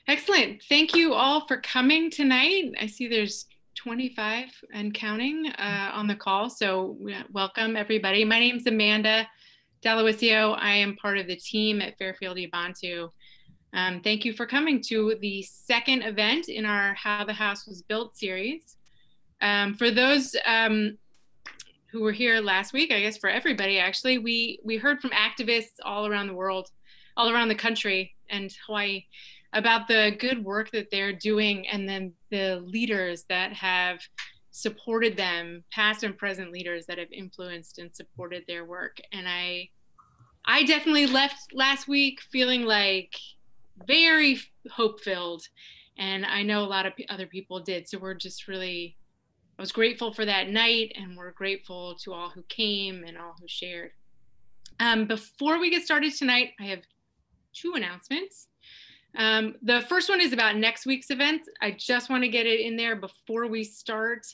Excellent. Thank you all for coming tonight. I see there's 25 and counting on the call, so welcome everybody. My name is Amanda Delawisio. I am part of the team at Fairfield Ubuntu. Thank you for coming to the second event in our How the House Was Built series. For those who were here last week, I guess for everybody actually, we heard from activists all around the world, all around the country and Hawaii, about the good work that they're doing, and then the leaders that have supported them, past and present leaders that have influenced and supported their work. And I definitely left last week feeling like very hope-filled, and I know a lot of other people did. So we're just really, I was grateful for that night, and we're grateful to all who came and all who shared. Before we get started tonight, I have two announcements. The first one is about next week's event. I just want to get it in there before we start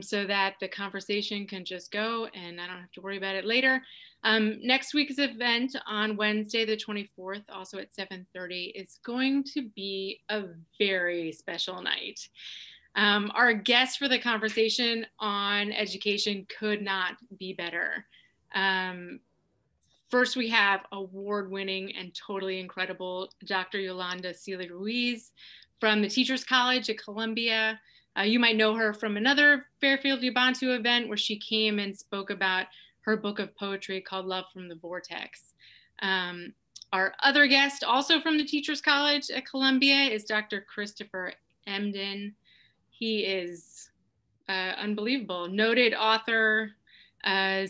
so that the conversation can just go and I don't have to worry about it later. Next week's event on Wednesday, the 24th, also at 7:30, is going to be a very special night. Our guest for the conversation on education could not be better. First, we have award-winning and totally incredible Dr. Yolanda Sealy Ruiz from the Teachers College at Columbia. You might know her from another Fairfield Ubuntu event where she came and spoke about her book of poetry called Love from the Vortex. Our other guest, also from the Teachers College at Columbia, is Dr. Christopher Emden. He is unbelievable, noted author,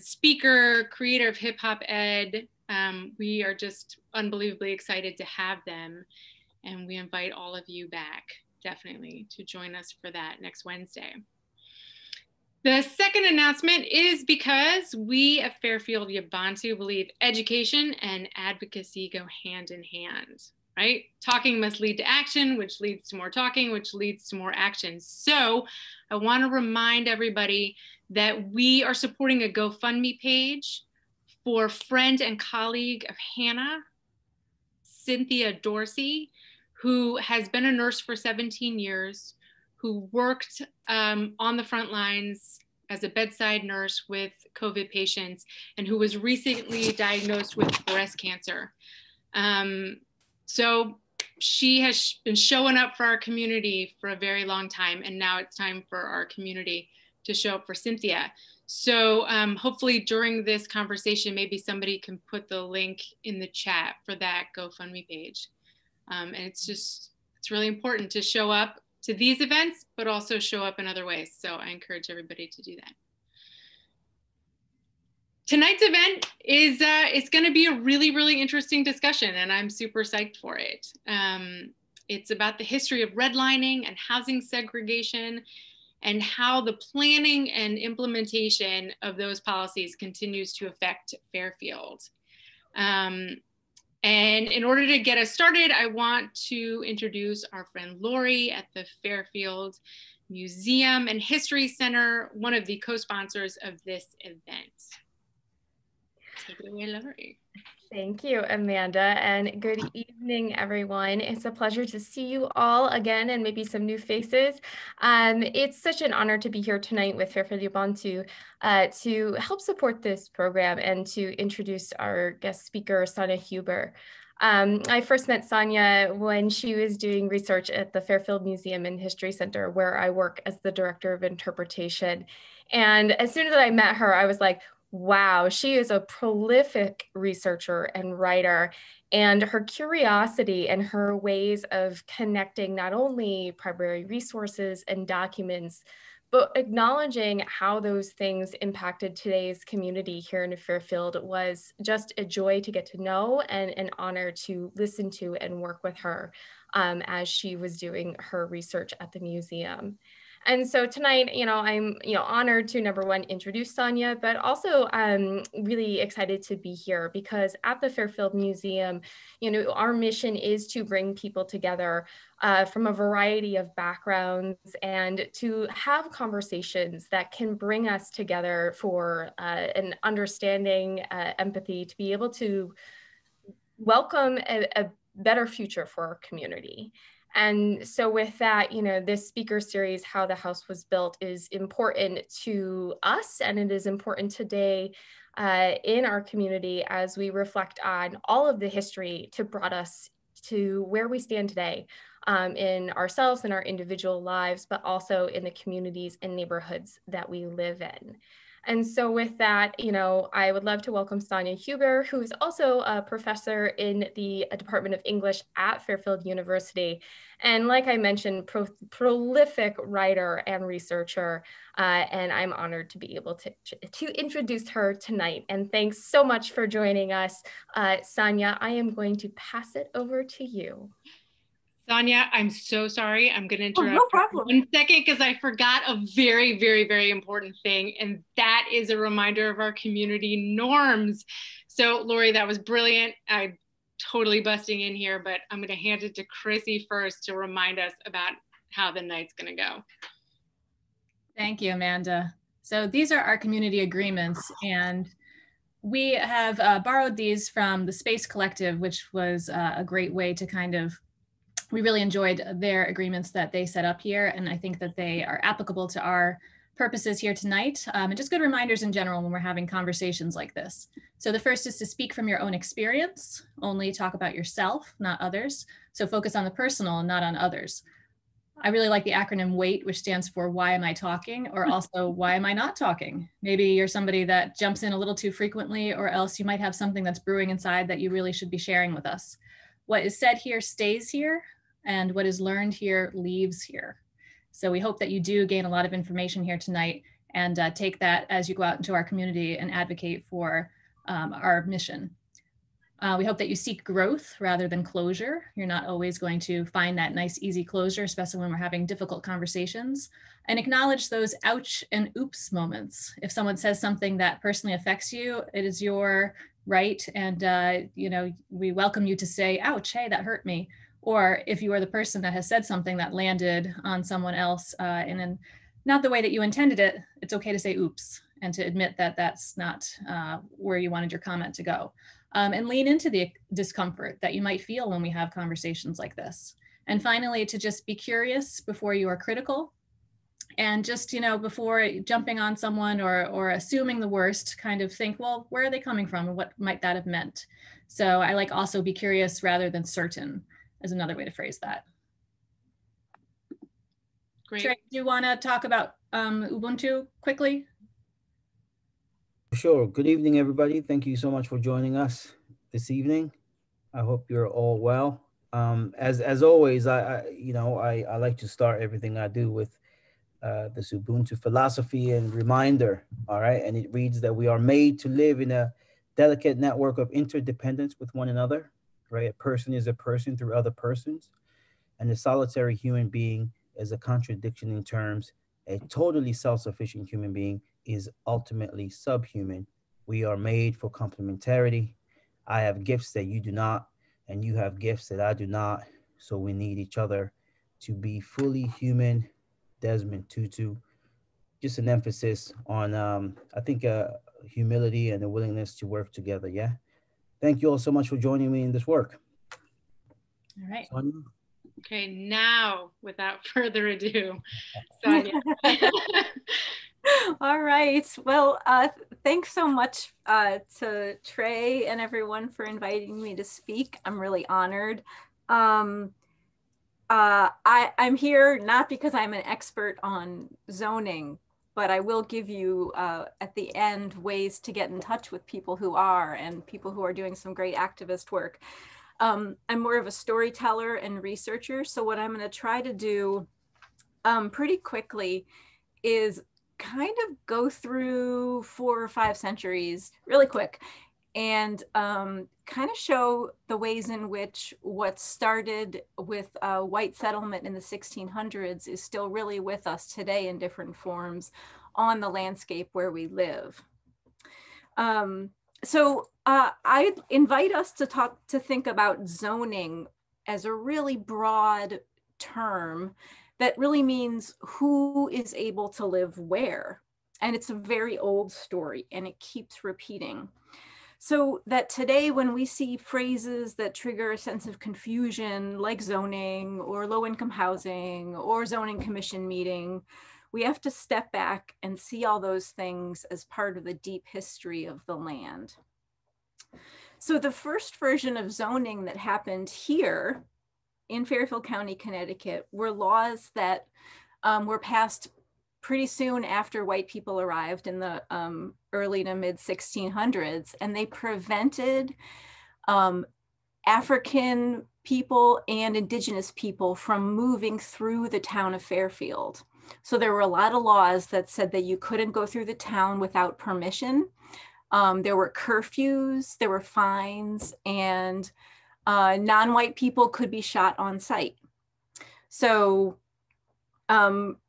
speaker, creator of Hip Hop Ed. We are just unbelievably excited to have them. And we invite all of you back, definitely, to join us for that next Wednesday. The second announcement is because we at Fairfield Ubuntu believe education and advocacy go hand in hand, right? Talking must lead to action, which leads to more talking, which leads to more action. So I want to remind everybody that we are supporting a GoFundMe page for friend and colleague of Hannah, Cynthia Dorsey, who has been a nurse for 17 years, who worked on the front lines as a bedside nurse with COVID patients, and who was recently diagnosed with breast cancer. So she has been showing up for our community for a very long time, and now it's time for our community to show up for Cynthia. So hopefully during this conversation, maybe somebody can put the link in the chat for that GoFundMe page. And it's really important to show up to these events, but also show up in other ways. So I encourage everybody to do that. Tonight's event is it's going to be a really, really interesting discussion, and I'm super psyched for it. It's about the history of redlining and housing segregation, and how the planning and implementation of those policies continues to affect Fairfield. And in order to get us started, I want to introduce our friend Lori at the Fairfield Museum and History Center, one of the co-sponsors of this event. Take it away, Lori. Thank you, Amanda, and good evening, everyone. It's a pleasure to see you all again, and maybe some new faces. It's such an honor to be here tonight with Fairfield Ubuntu to help support this program and to introduce our guest speaker, Sonia Hubert. I first met Sonia when she was doing research at the Fairfield Museum and History Center, where I work as the director of interpretation. And as soon as I met her, I was like, wow, she is a prolific researcher and writer, and her curiosity and her ways of connecting not only primary resources and documents, but acknowledging how those things impacted today's community here in Fairfield was just a joy to get to know and an honor to listen to and work with her as she was doing her research at the museum. And so tonight, I'm honored to, number one, introduce Sonia, but also really excited to be here because at the Fairfield Museum, our mission is to bring people together from a variety of backgrounds and to have conversations that can bring us together for an understanding, empathy, to be able to welcome a better future for our community. And so with that, this speaker series, How the House Was Built, is important to us, and it is important today in our community as we reflect on all of the history to brought us to where we stand today, in ourselves and our individual lives, but also in the communities and neighborhoods that we live in. And so with that, I would love to welcome Sonia Hubert, who is also a professor in the Department of English at Fairfield University. And like I mentioned, prolific writer and researcher. And I'm honored to be able to introduce her tonight. And thanks so much for joining us. Sonia, I am going to pass it over to you. Sonia, I'm so sorry. I'm going to interrupt no problem. for 1 second because I forgot a very, very, very important thing. And that is a reminder of our community norms. So Lori, that was brilliant. I'm totally busting in here, but I'm going to hand it to Chrissy first to remind us about how the night's going to go. Thank you, Amanda. So these are our community agreements, and we have borrowed these from the Space Collective, which was a great way to we really enjoyed their agreements that they set up here, and I think that they are applicable to our purposes here tonight, and just good reminders in general when we're having conversations like this. So the first is to speak from your own experience, only talk about yourself, not others. So focus on the personal and not on others. I really like the acronym WAIT, which stands for why am I talking, or also why am I not talking? Maybe you're somebody that jumps in a little too frequently, or else you might have something that's brewing inside that you really should be sharing with us. What is said here stays here, and what is learned here leaves here. So we hope that you do gain a lot of information here tonight, and take that as you go out into our community and advocate for our mission. We hope that you seek growth rather than closure. You're not always going to find that nice, easy closure, especially when we're having difficult conversations. And acknowledge those ouch and oops moments. If someone says something that personally affects you, it is your right. And we welcome you to say, ouch, hey, that hurt me. Or if you are the person that has said something that landed on someone else in not the way that you intended it, it's okay to say oops and to admit that that's not where you wanted your comment to go. And lean into the discomfort that you might feel when we have conversations like this. And finally, to just be curious before you are critical. And just, before jumping on someone or assuming the worst, kind of think, well, where are they coming from and what might that have meant? So I like also be curious rather than certain is another way to phrase that. Great. Trey, do you want to talk about Ubuntu quickly? Sure. Good evening, everybody. Thank you so much for joining us this evening. I hope you're all well. As always, I like to start everything I do with this Ubuntu philosophy and reminder. All right, and it reads that we are made to live in a delicate network of interdependence with one another. Right, a person is a person through other persons, and the solitary human being is a contradiction in terms. A totally self-sufficient human being is ultimately subhuman. We are made for complementarity. I have gifts that you do not, and you have gifts that I do not. So we need each other to be fully human. Desmond Tutu, just an emphasis on, I think, humility and a willingness to work together. Yeah. Thank you all so much for joining me in this work. All right. Sonia? Okay, now, without further ado, Sonia. All right. Well, thanks so much to Trey and everyone for inviting me to speak. I'm really honored. I'm here not because I'm an expert on zoning, but I will give you at the end ways to get in touch with people who are and people who are doing some great activist work. I'm more of a storyteller and researcher. So what I'm going to try to do pretty quickly is kind of go through 4 or 5 centuries really quick and kind of show the ways in which what started with white settlement in the 1600s is still really with us today in different forms on the landscape where we live. So I invite us to think about zoning as a really broad term that really means who is able to live where. And it's a very old story and it keeps repeating. So that today, when we see phrases that trigger a sense of confusion, like zoning or low-income housing or zoning commission meeting, we have to step back and see all those things as part of the deep history of the land. So the first version of zoning that happened here in Fairfield County, Connecticut, were laws that were passed pretty soon after white people arrived in the early to mid 1600s, and they prevented African people and indigenous people from moving through the town of Fairfield. So there were a lot of laws that said that you couldn't go through the town without permission. There were curfews, there were fines, and non-white people could be shot on sight. So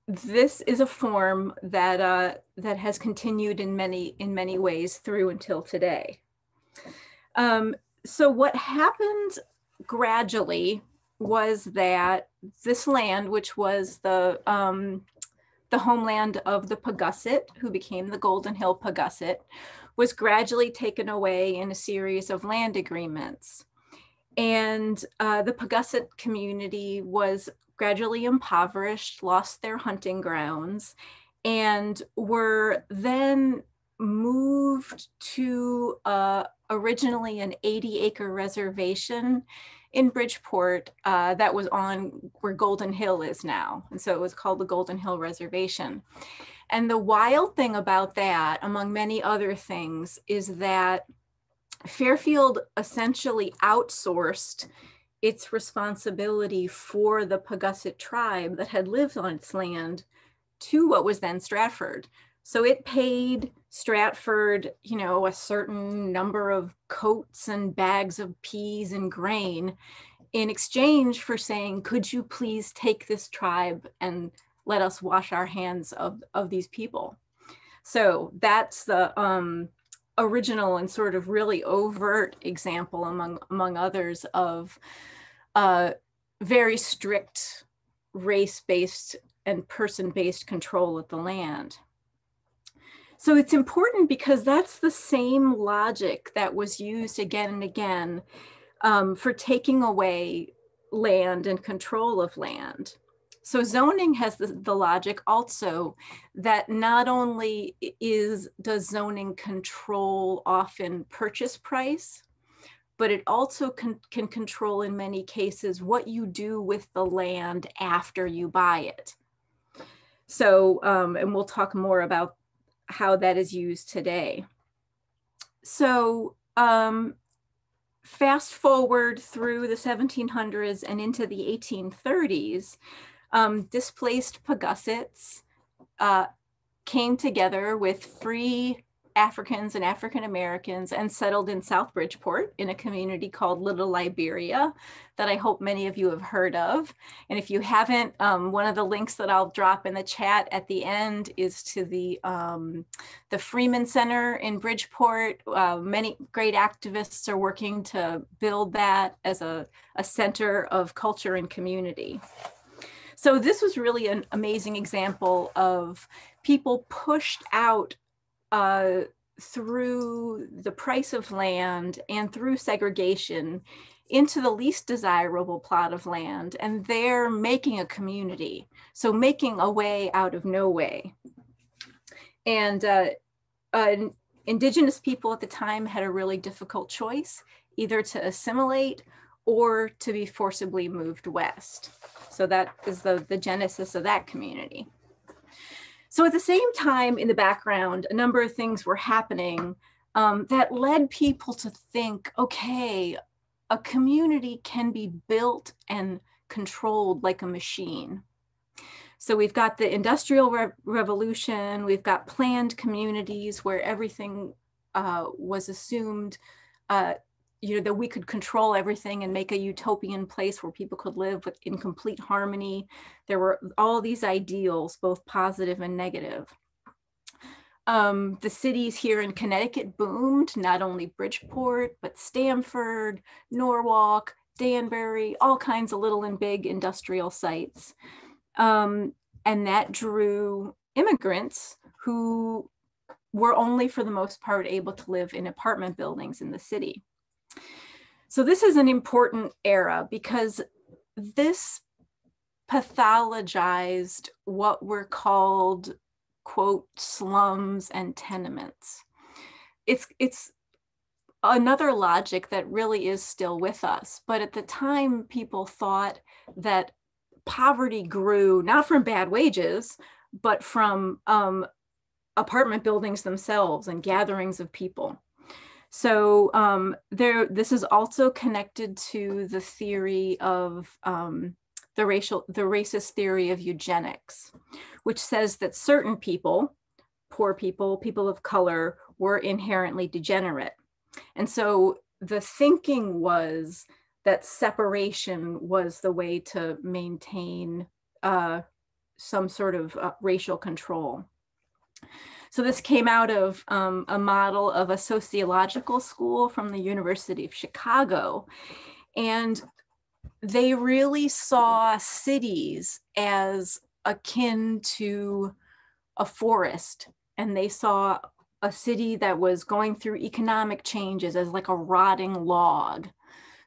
this is a form that that has continued in many ways through until today. So what happened gradually was that this land, which was the homeland of the Paugusset, who became the Golden Hill Paugusset, was gradually taken away in a series of land agreements. And the Paugusset community was gradually impoverished, lost their hunting grounds, and were then moved to originally an 80-acre reservation in Bridgeport that was on where Golden Hill is now. And so it was called the Golden Hill Reservation. And the wild thing about that, among many other things, is that Fairfield essentially outsourced its responsibility for the Paugusset tribe that had lived on its land to what was then Stratford. So it paid Stratford, you know, a certain number of coats and bags of peas and grain in exchange for saying, could you please take this tribe and let us wash our hands of these people? So that's the original and sort of really overt example among others of very strict race-based and person-based control of the land. So it's important because that's the same logic that was used again and again for taking away land and control of land. So zoning has the logic also that not only does zoning control often purchase price, but it also can control in many cases what you do with the land after you buy it. So, and we'll talk more about how that is used today. So fast forward through the 1700s and into the 1830s, displaced Paugussetts came together with free Africans and African Americans and settled in South Bridgeport in a community called Little Liberia that I hope many of you have heard of. And if you haven't, one of the links that I'll drop in the chat at the end is to the Freeman Center in Bridgeport. Many great activists are working to build that as a center of culture and community. So this was really an amazing example of people pushed out through the price of land and through segregation into the least desirable plot of land, and they're making a community. So making a way out of no way. And indigenous people at the time had a really difficult choice, either to assimilate or to be forcibly moved west. So that is the genesis of that community. So at the same time, in the background, a number of things were happening that led people to think, okay, a community can be built and controlled like a machine. So we've got the Industrial Revolution, we've got planned communities where everything was assumed, you know, that we could control everything and make a utopian place where people could live in complete harmony. There were all these ideals, both positive and negative. The cities here in Connecticut boomed, not only Bridgeport, but Stamford, Norwalk, Danbury, all kinds of little and big industrial sites. And that drew immigrants who were only for the most part able to live in apartment buildings in the city. So this is an important era because this pathologized what were called, quote, slums and tenements. It's another logic that really is still with us. But at the time, people thought that poverty grew not from bad wages, but from apartment buildings themselves and gatherings of people. So this is also connected to the theory of the racist theory of eugenics, which says that certain people, poor people, people of color, were inherently degenerate. And so the thinking was that separation was the way to maintain some sort of racial control. So this came out of a model of a sociological school from the University of Chicago. And they really saw cities as akin to a forest. And they saw a city that was going through economic changes as like a rotting log.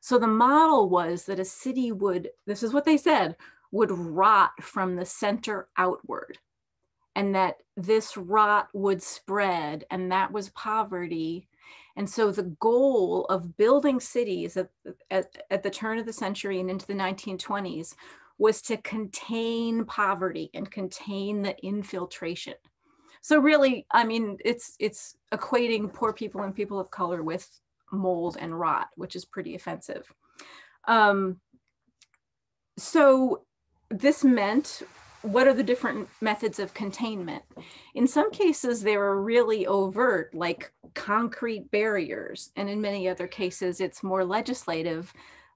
So the model was that a city would, this is what they said, would rot from the center outward. And that this rot would spread, and that was poverty. And so the goal of building cities at the turn of the century and into the 1920s was to contain poverty and contain the infiltration. So really, I mean, it's equating poor people and people of color with mold and rot, which is pretty offensive. So this meant, what are the different methods of containment? In some cases, they were really overt, like concrete barriers. And in many other cases, it's more legislative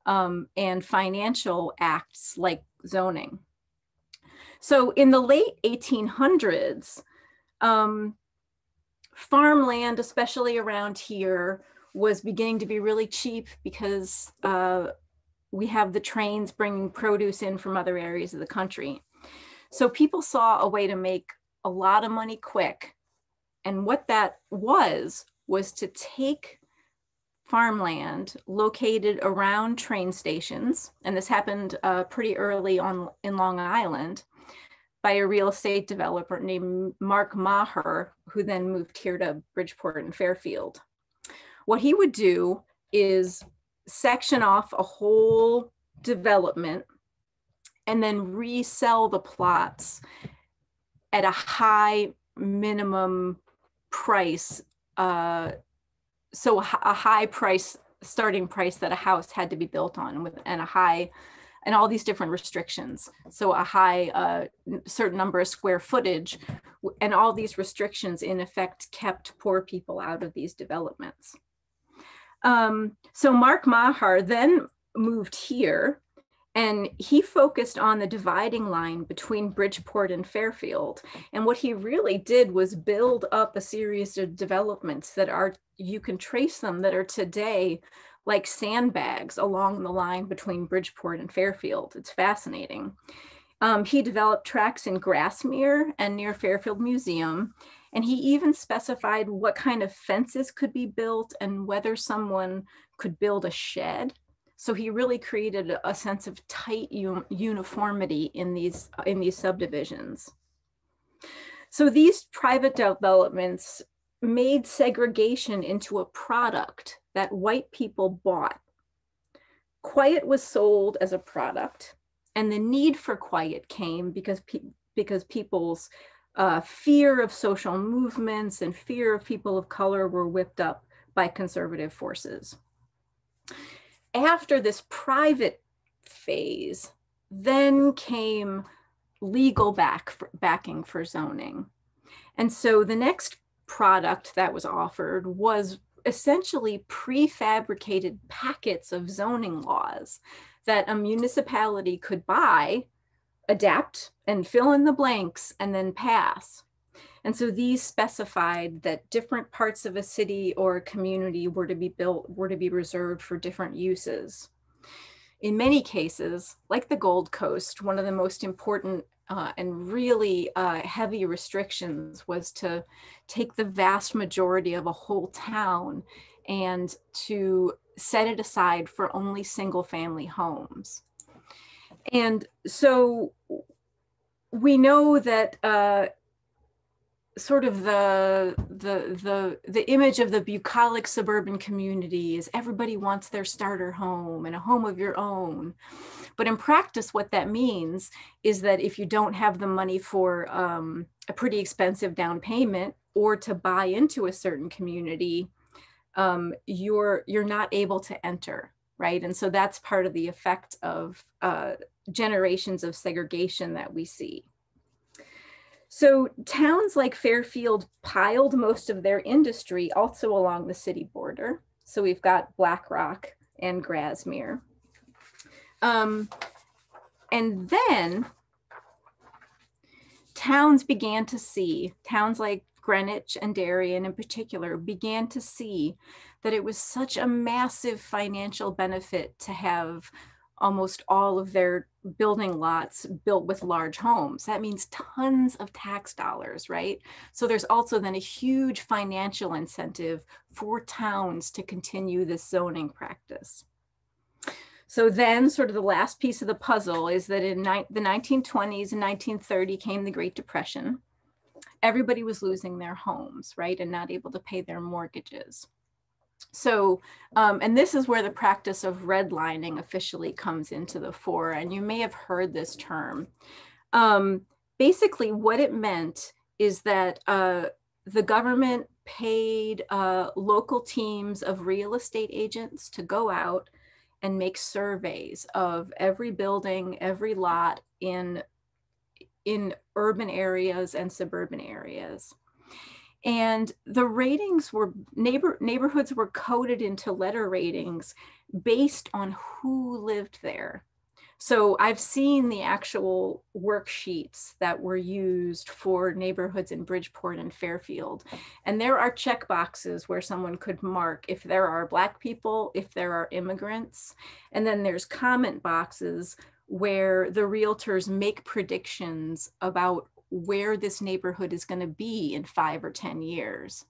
and financial acts like zoning. So in the late 1800s, farmland, especially around here, was beginning to be really cheap because we have the trains bringing produce in from other areas of the country. So people saw a way to make a lot of money quick. And what that was to take farmland located around train stations, and this happened pretty early on in Long Island by a real estate developer named Mark Maher, who then moved here to Bridgeport and Fairfield. What he would do is section off a whole development and then resell the plots at a high minimum price. So a high price, starting price that a house had to be built on, and a high, and all these different restrictions. So a high certain number of square footage, and all these restrictions in effect kept poor people out of these developments. So Mark Maher then moved here, and he focused on the dividing line between Bridgeport and Fairfield. And what he really did was build up a series of developments that are, you can trace them, that are today like sandbags along the line between Bridgeport and Fairfield. It's fascinating. He developed tracts in Grassmere and near Fairfield Museum. And he even specified what kind of fences could be built and whether someone could build a shed. So he really created a sense of tight uniformity in these subdivisions. So these private developments made segregation into a product that white people bought. Quiet was sold as a product, and the need for quiet came because people's fear of social movements and fear of people of color were whipped up by conservative forces. After this private phase, then came legal backing for zoning. And so the next product that was offered was essentially prefabricated packets of zoning laws that a municipality could buy, adapt, and fill in the blanks, and then pass. And so these specified that different parts of a city or a community were to be built, were to be reserved for different uses. in many cases, like the Gold Coast, one of the most important and really heavy restrictions was to take the vast majority of a whole town and to set it aside for only single family homes. And so we know that sort of the image of the bucolic suburban community is everybody wants their starter home and a home of your own. But in practice, what that means is that if you don't have the money for a pretty expensive down payment or to buy into a certain community, you're not able to enter, right? And so that's part of the effect of generations of segregation that we see. So towns like Fairfield piled most of their industry also along the city border. So we've got Black Rock and Grasmere. And then towns like Greenwich and Darien in particular, began to see that it was such a massive financial benefit to have almost all of their building lots built with large homes. That means tons of tax dollars, right? So there's also then a huge financial incentive for towns to continue this zoning practice. So then sort of the last piece of the puzzle is that in the 1920s and 1930 came the Great Depression. Everybody was losing their homes, right? And not able to pay their mortgages. So, and this is where the practice of redlining officially comes into the fore. And you may have heard this term. Basically, what it meant is that the government paid local teams of real estate agents to go out and make surveys of every building, every lot in urban areas and suburban areas. And the ratings were, neighborhoods were coded into letter ratings based on who lived there. So I've seen the actual worksheets that were used for neighborhoods in Bridgeport and Fairfield. And there are check boxes where someone could mark if there are Black people, if there are immigrants. And then there's comment boxes where the realtors make predictions about where this neighborhood is going to be in 5 or 10 years.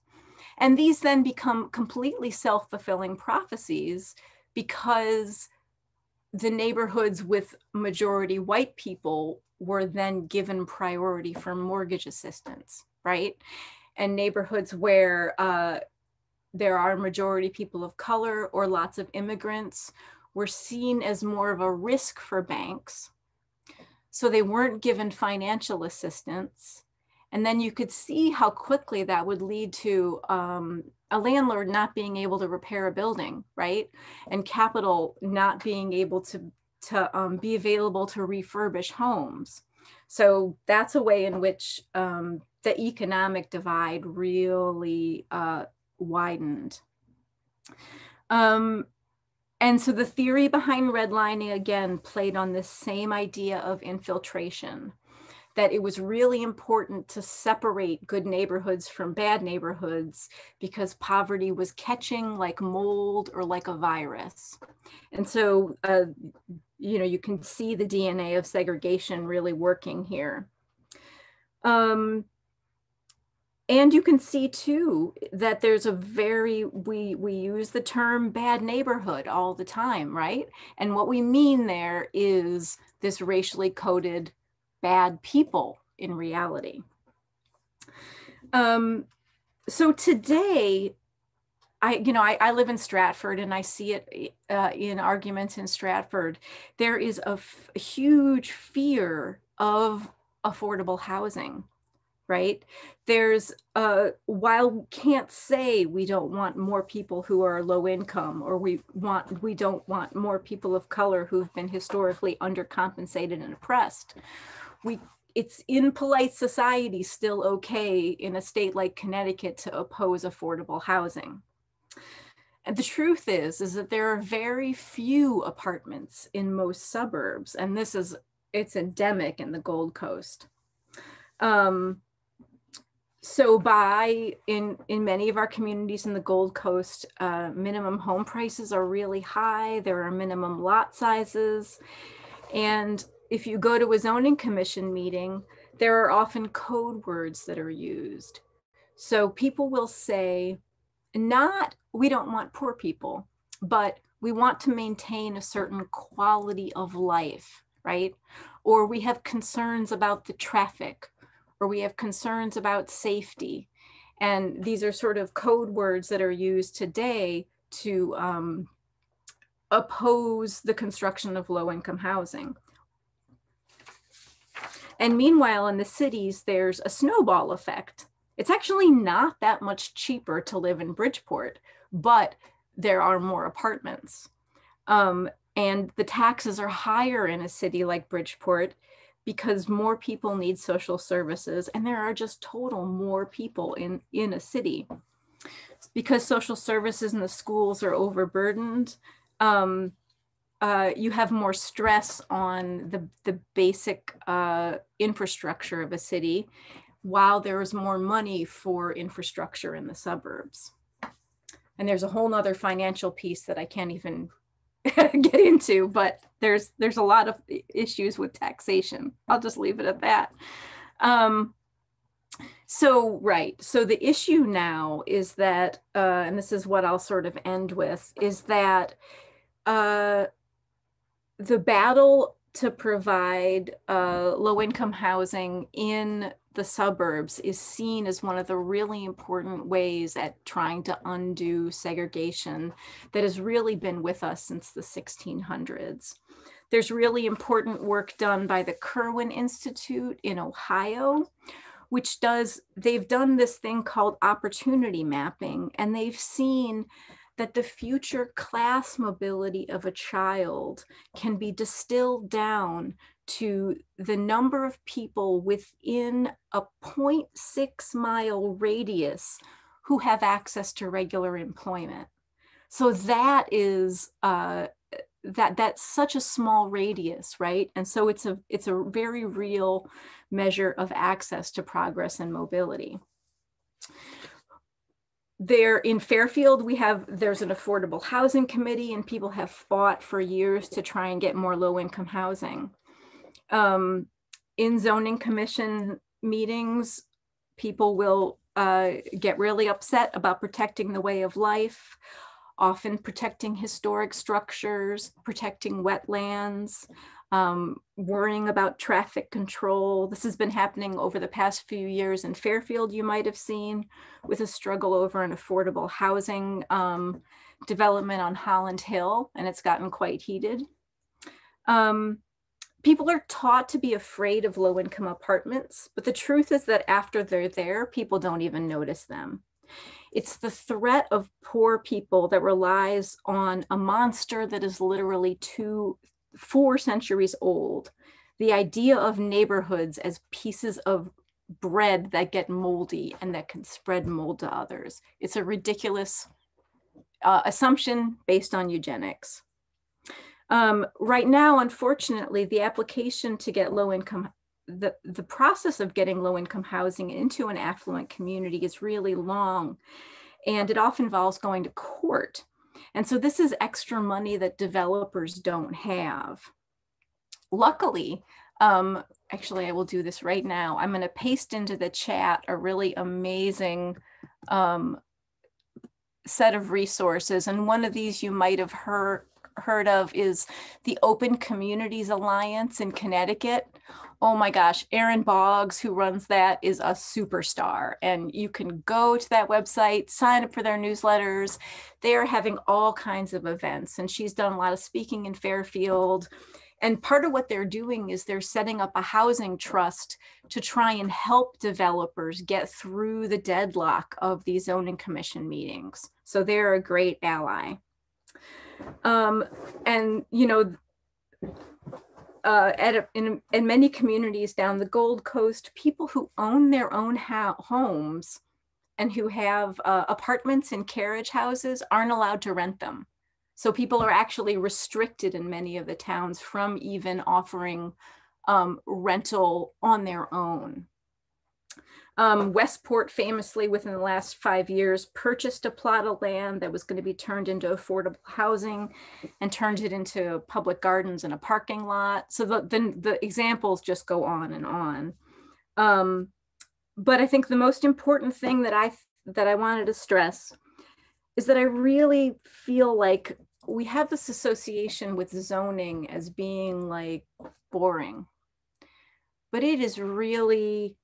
And these then become completely self-fulfilling prophecies because the neighborhoods with majority white people were then given priority for mortgage assistance, right? And neighborhoods where there are majority people of color or lots of immigrants were seen as more of a risk for banks. So they weren't given financial assistance. And then you could see how quickly that would lead to a landlord not being able to repair a building, right? And capital not being able to be available to refurbish homes. So that's a way in which the economic divide really widened. And so the theory behind redlining, again, played on this same idea of infiltration, that it was really important to separate good neighborhoods from bad neighborhoods because poverty was catching like mold or like a virus. And so, you know, you can see the DNA of segregation really working here. And you can see too that there's a we use the term bad neighborhood all the time, right? And what we mean there is this racially coded bad people in reality. So today, I live in Stratford and I see it in arguments in Stratford. There is a huge fear of affordable housing. Right? There's, while we can't say we don't want more people who are low income, or we don't want more people of color who've been historically undercompensated and oppressed, it's in polite society still okay in a state like Connecticut to oppose affordable housing. And the truth is that there are very few apartments in most suburbs, and it's endemic in the Gold Coast. So in many of our communities in the Gold Coast, minimum home prices are really high. There are minimum lot sizes. And if you go to a zoning commission meeting, there are often code words that are used. So people will say, not, we don't want poor people, but we want to maintain a certain quality of life, right? Or we have concerns about the traffic, or we have concerns about safety. And these are sort of code words that are used today to oppose the construction of low-income housing. And meanwhile, in the cities, there's a snowball effect. It's actually not that much cheaper to live in Bridgeport, but there are more apartments. And the taxes are higher in a city like Bridgeport because more people need social services, and there are just total more people in a city. Because social services and the schools are overburdened, you have more stress on the basic infrastructure of a city, while there is more money for infrastructure in the suburbs. And there's a whole nother financial piece that I can't even get into, but there's a lot of issues with taxation. I'll just leave it at that. So the issue now is that, and this is what I'll sort of end with, is that the battle to provide low-income housing in the suburbs is seen as one of the really important ways at trying to undo segregation that has really been with us since the 1600s. There's really important work done by the Kirwan Institute in Ohio, they've done this thing called opportunity mapping, and they've seen that the future class mobility of a child can be distilled down to the number of people within a 0.6 mile radius who have access to regular employment. So that is, that's such a small radius, right? And so it's a very real measure of access to progress and mobility. There in Fairfield, there's an affordable housing committee, and people have fought for years to try and get more low-income housing. In zoning commission meetings, people will get really upset about protecting the way of life, often protecting historic structures, protecting wetlands, worrying about traffic control. This has been happening over the past few years in Fairfield, you might have seen, with a struggle over an affordable housing development on Holland Hill, and it's gotten quite heated. People are taught to be afraid of low-income apartments, but the truth is that after they're there, people don't even notice them. It's the threat of poor people that relies on a monster that is literally 4 centuries old. The idea of neighborhoods as pieces of bread that get moldy and that can spread mold to others. It's a ridiculous assumption based on eugenics. Right now, unfortunately, the application to get low-income, the process of getting low-income housing into an affluent community is really long, and it often involves going to court. And so this is extra money that developers don't have. Luckily, actually, I will do this right now. I'm going to paste into the chat a really amazing set of resources. And one of these you might have heard of is the Open Communities Alliance in Connecticut. Oh my gosh, Erin Boggs, who runs that, is a superstar. And you can go to that website, sign up for their newsletters. They are having all kinds of events. And she's done a lot of speaking in Fairfield. And part of what they're doing is they're setting up a housing trust to try and help developers get through the deadlock of these zoning commission meetings. So they're a great ally. And, you know, in many communities down the Gold Coast, people who own their own homes and who have apartments and carriage houses aren't allowed to rent them. So people are actually restricted in many of the towns from even offering rental on their own. Westport famously within the last 5 years purchased a plot of land that was going to be turned into affordable housing and turned it into public gardens and a parking lot. So the examples just go on and on. But I think the most important thing that I wanted to stress is that I really feel like we have this association with zoning as being like boring, but it is really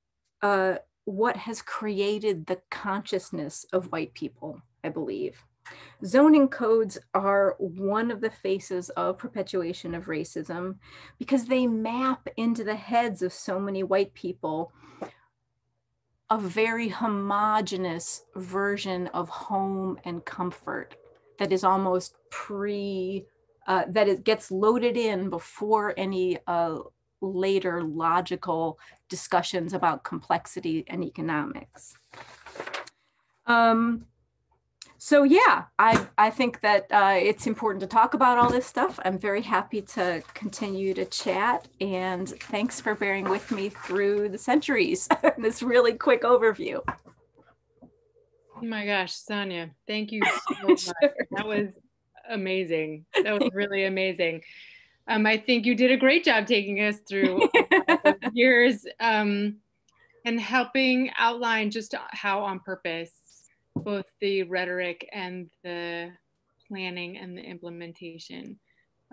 what has created the consciousness of white people, I believe. Zoning codes are one of the faces of perpetuation of racism because they map into the heads of so many white people a very homogenous version of home and comfort that is almost that it gets loaded in before any later logical discussions about complexity and economics. So yeah, I think that it's important to talk about all this stuff. I'm very happy to continue to chat, and thanks for bearing with me through the centuries, this really quick overview. Oh my gosh, Sonia, thank you so much. Sure. That was amazing. That was really amazing. I think you did a great job taking us through all those years and helping outline just how on purpose both the rhetoric and the planning and the implementation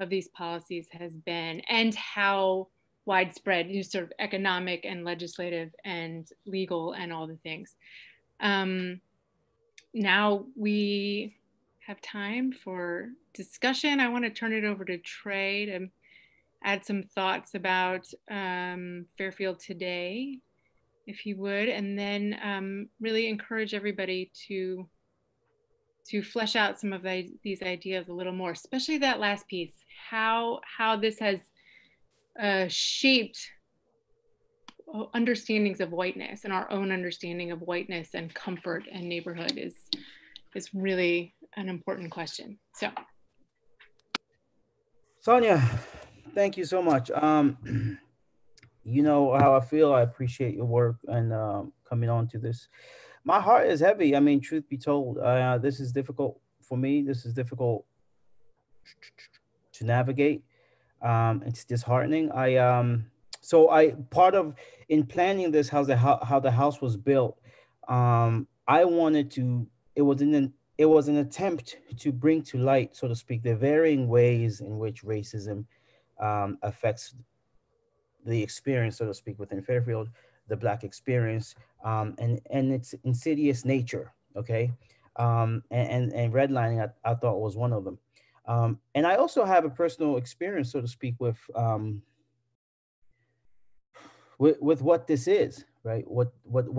of these policies has been, and how widespread, sort of economic and legislative and legal and all the things. Now we have time for discussion. I want to turn it over to Trey to add some thoughts about Fairfield today, if he would, and then really encourage everybody to flesh out some of these ideas a little more, especially that last piece, how this has shaped understandings of whiteness, and our own understanding of whiteness and comfort and neighborhood is really an important question. So, Sonia, thank you so much. You know how I feel. I appreciate your work and coming on to this. My heart is heavy. I mean, truth be told, this is difficult for me. This is difficult to navigate. It's disheartening. So I part of in planning this, how the house was built. I wanted to. It was an attempt to bring to light, so to speak, the varying ways in which racism affects the experience, so to speak, within Fairfield, the Black experience, and its insidious nature. Okay, and redlining, I thought was one of them. And I also have a personal experience, so to speak, with what this is, right? What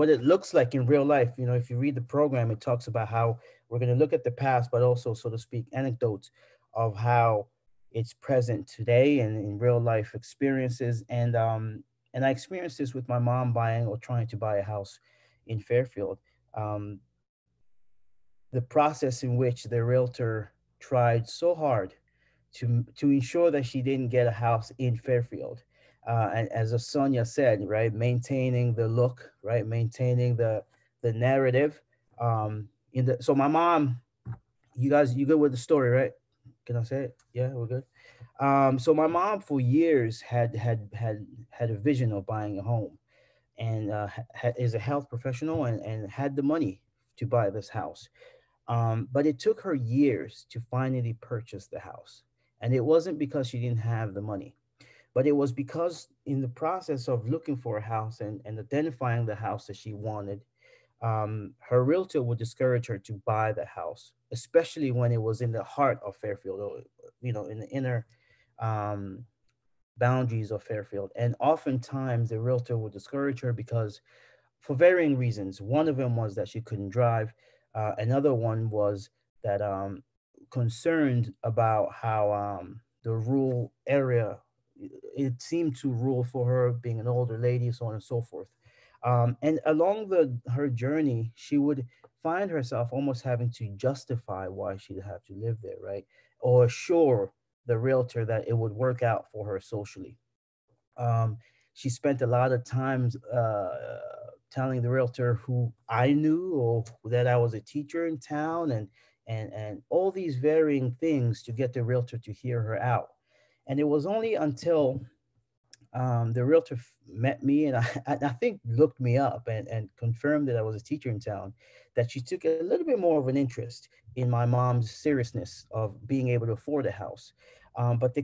it looks like in real life. You know, if you read the program, it talks about how we're going to look at the past, but also, so to speak, anecdotes of how it's present today and in real life experiences. And I experienced this with my mom buying or trying to buy a house in Fairfield. The process in which the realtor tried so hard to ensure that she didn't get a house in Fairfield. And as Sonia said, right, maintaining the look, right, maintaining the narrative. So my mom, you good with the story, right? Can I say it? Yeah, we're good. So my mom for years had a vision of buying a home, and is a health professional and had the money to buy this house. But it took her years to finally purchase the house. And it wasn't because she didn't have the money, but it was because in the process of looking for a house and identifying the house that she wanted, her realtor would discourage her to buy the house, especially when it was in the heart of Fairfield, or, you know, in the inner boundaries of Fairfield. And oftentimes the realtor would discourage her because for varying reasons. One of them was that she couldn't drive. Another one was that concerned about how the rural area, it seemed to rule for her, being an older lady, so on and so forth. And along her journey, she would find herself almost having to justify why she'd have to live there, right? Or assure the realtor that it would work out for her socially. She spent a lot of times telling the realtor who I knew or that I was a teacher in town, and all these varying things to get the realtor to hear her out. And it was only until the realtor met me and I think looked me up and confirmed that I was a teacher in town, that she took a little bit more of an interest in my mom's seriousness of being able to afford a house. But the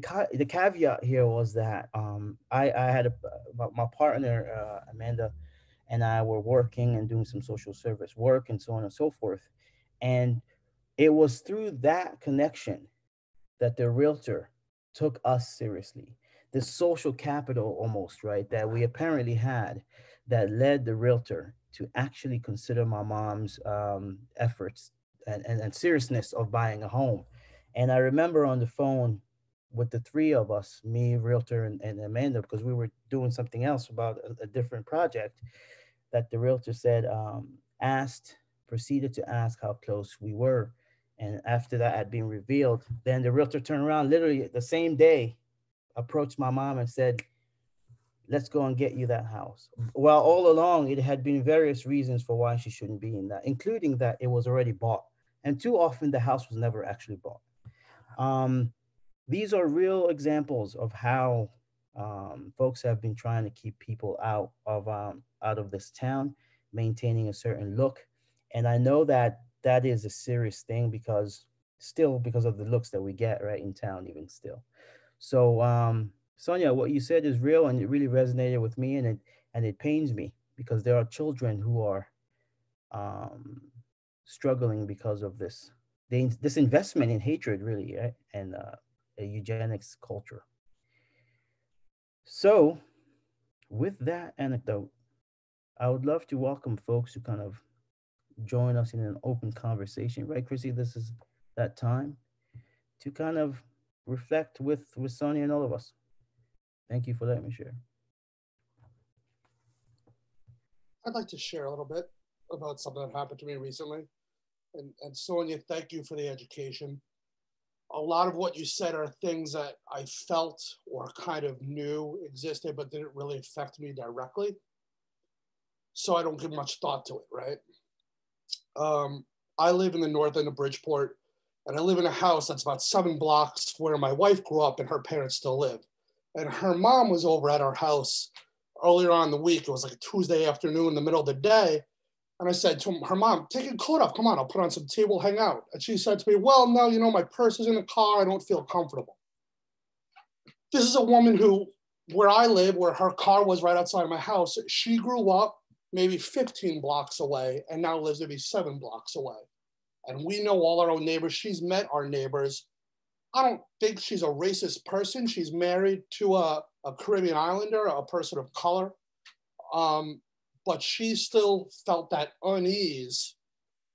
caveat here was that I had my partner, Amanda, and I were working and doing some social service work and so on and so forth. And it was through that connection that the realtor took us seriously. The social capital almost, right, that we apparently had, that led the realtor to actually consider my mom's efforts and seriousness of buying a home. And I remember on the phone with the three of us, me, realtor, and Amanda, because we were doing something else about a different project, that the realtor said, proceeded to ask how close we were. And after that had been revealed, then the realtor turned around literally the same day, approached my mom and said, let's go and get you that house. Well, all along, it had been various reasons for why she shouldn't be in that, including that it was already bought. And too often the house was never actually bought. These are real examples of how folks have been trying to keep people out of this town, maintaining a certain look. And I know that that is a serious thing because of the looks that we get right in town, even still. So Sonia, what you said is real and it really resonated with me, and it pains me because there are children who are struggling because of this investment in hatred, really, right? And a eugenics culture. So with that anecdote, I would love to welcome folks to kind of join us in an open conversation, right, Chrissy? This is that time to kind of reflect with Sonia and all of us. Thank you for letting me share. I'd like to share a little bit about something that happened to me recently. And Sonia, thank you for the education. A lot of what you said are things that I felt or kind of knew existed, but didn't really affect me directly. So I don't give much thought to it, right? I live in the north end of Bridgeport, and I live in a house that's about 7 blocks where my wife grew up and her parents still live. And her mom was over at our house earlier on in the week. It was like a Tuesday afternoon in the middle of the day. And I said to her mom, take your coat off. Come on, I'll put on some tea, we'll hang out. And she said to me, well, no, you know, my purse is in the car. I don't feel comfortable. This is a woman who, where I live, where her car was right outside my house, she grew up maybe 15 blocks away and now lives maybe 7 blocks away. And we know all our own neighbors. She's met our neighbors. I don't think she's a racist person. She's married to a Caribbean Islander, a person of color. But she still felt that unease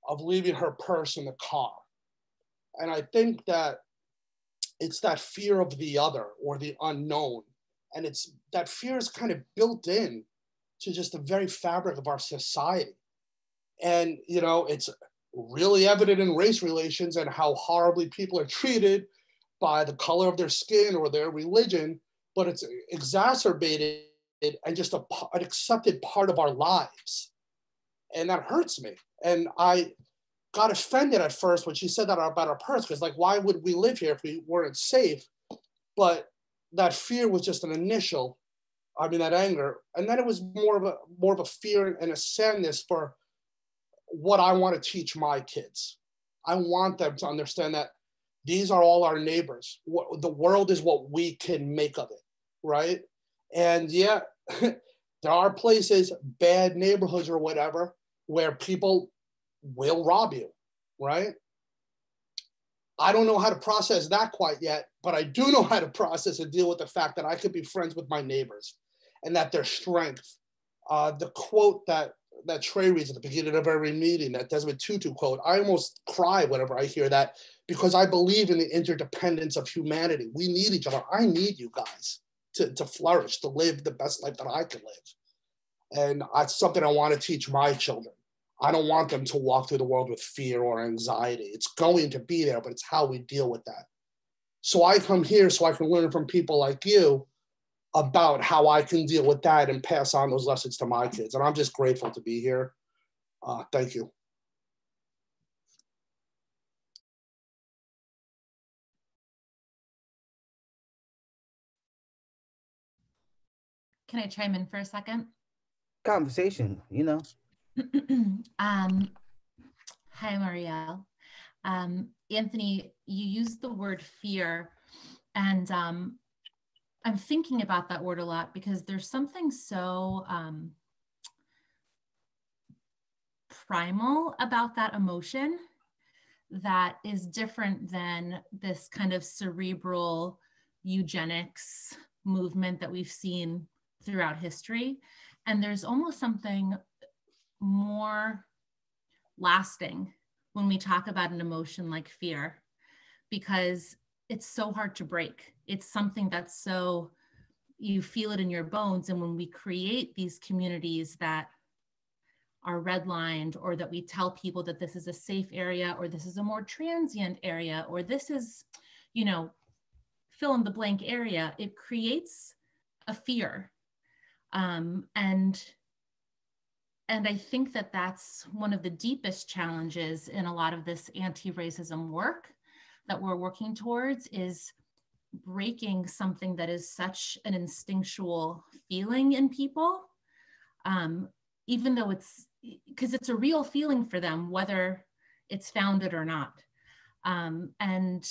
of leaving her purse in the car. And I think that it's that fear of the other or the unknown. And it's that fear is kind of built in to just the very fabric of our society. And, you know, it's really evident in race relations and how horribly people are treated by the color of their skin or their religion, but it's exacerbated and just an accepted part of our lives. And that hurts me. And I got offended at first when she said that about our purse, because like, why would we live here if we weren't safe? But that fear was just an initial, that anger. And then it was more of a fear and a sadness for what I want to teach my kids. I want them to understand that these are all our neighbors. The world is what we can make of it, right? And yeah, there are places, bad neighborhoods or whatever, where people will rob you, right? I don't know how to process that quite yet, but I do know how to process and deal with the fact that I could be friends with my neighbors and that their strength. The quote that Trey reads at the beginning of every meeting, that Desmond Tutu quote, I almost cry whenever I hear that, because I believe in the interdependence of humanity. We need each other. I need you guys to flourish, to live the best life that I can live. And that's something I want to teach my children. I don't want them to walk through the world with fear or anxiety. It's going to be there, but it's how we deal with that. So I come here so I can learn from people like you about how I can deal with that and pass on those lessons to my kids. And I'm just grateful to be here. Thank you. Can I chime in for a second? Conversation, you know. Hi, Marielle. Anthony, you used the word fear, and I'm thinking about that word a lot because there's something so primal about that emotion that is different than this kind of cerebral eugenics movement that we've seen throughout history. And there's almost something more lasting when we talk about an emotion like fear, because it's so hard to break. It's something that's so, you feel it in your bones. And when we create these communities that are redlined, or that we tell people that this is a safe area, or this is a more transient area, or this is, you know, fill in the blank area, it creates a fear. And I think that that's one of the deepest challenges in a lot of this anti-racism work that we're working towards, is breaking something that is such an instinctual feeling in people, even though because it's a real feeling for them, whether it's founded or not. And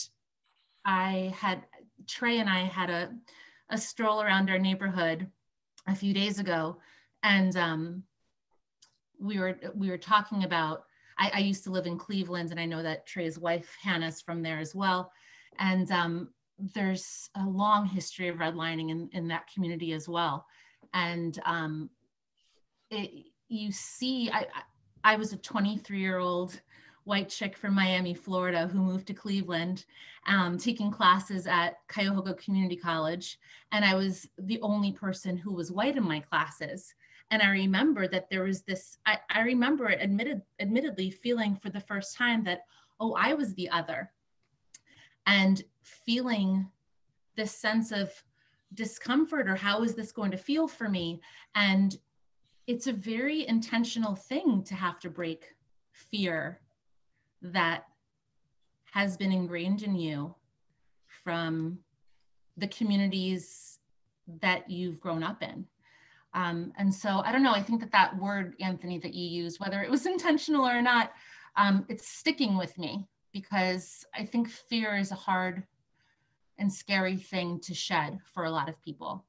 Trey and I had a stroll around our neighborhood a few days ago, and we were talking about, I used to live in Cleveland, and I know that Trey's wife Hannah's from there as well, and there's a long history of redlining in that community as well. And you see, I was a 23-year-old white chick from Miami, Florida, who moved to Cleveland, taking classes at Cuyahoga Community College. And I was the only person who was white in my classes. And I remember that there was this, I remember admittedly feeling for the first time that, oh, I was the other. And feeling this sense of discomfort, or how is this going to feel for me? And it's a very intentional thing to have to break fear that has been ingrained in you from the communities that you've grown up in. And so I don't know, I think that word, Anthony, that you used, whether it was intentional or not, it's sticking with me, because I think fear is a hard and scary thing to shed for a lot of people.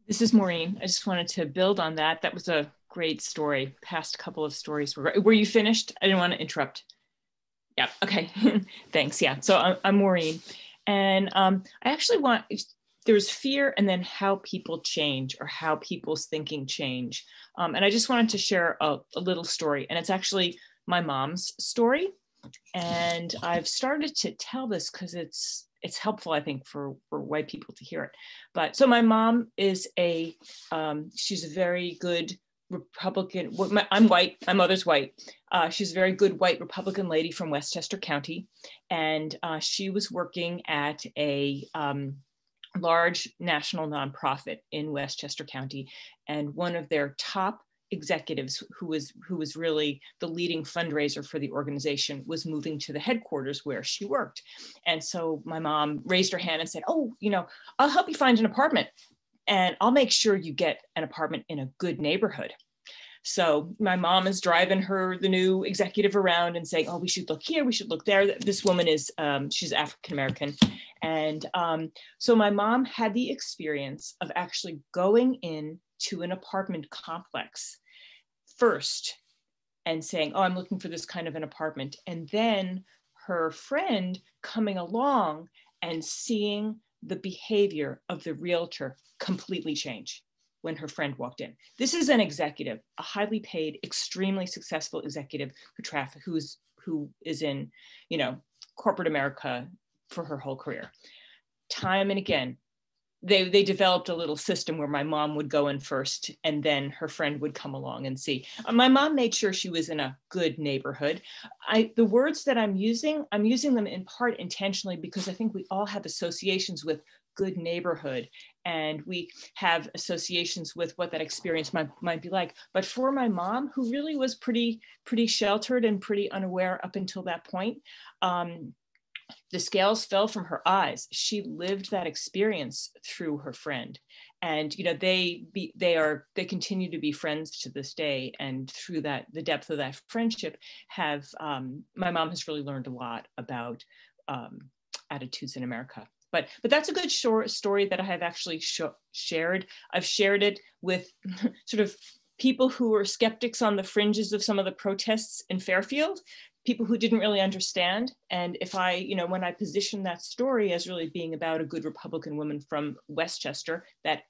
This is Maureen. I just wanted to build on that. That was a great story. Past couple of stories. Were you finished? I didn't want to interrupt. Yeah, okay, thanks, yeah. So I'm Maureen, and I actually there's fear and then how people change, or how people's thinking change. And I just wanted to share a little story, and it's actually my mom's story. And I've started to tell this because it's helpful, I think, for white people to hear it. But so my mom is she's a very good Republican. I'm white, my mother's white. She's a very good white Republican lady from Westchester County. And she was working at a large national nonprofit in Westchester County. And one of their top executives, who was really the leading fundraiser for the organization, was moving to the headquarters where she worked. And so my mom raised her hand and said, oh, I'll help you find an apartment, and I'll make sure you get an apartment in a good neighborhood. So my mom is driving the new executive around and saying, oh, we should look here, we should look there. This woman is, she's African-American. And so my mom had the experience of actually going in to an apartment complex first and saying, oh, I'm looking for this kind of an apartment. And then her friend coming along and seeing the behavior of the realtor completely change when her friend walked in. This is an executive, a highly paid, extremely successful executive who is in, corporate America for her whole career. Time and again, they developed a little system where my mom would go in first and then her friend would come along and see. My mom made sure she was in a good neighborhood. The words that I'm using them in part intentionally because I think we all have associations with good neighborhood and we have associations with what that experience might be like. But for my mom, who really was pretty sheltered and pretty unaware up until that point, the scales fell from her eyes. She lived that experience through her friend. And, you know, they continue to be friends to this day. And through that, the depth of that friendship my mom has really learned a lot about attitudes in America. But that's a good short story that I have actually shared. I've shared it with sort of people who were skeptics on the fringes of some of the protests in Fairfield, people who didn't really understand. And if when I position that story as really being about a good Republican woman from Westchester that,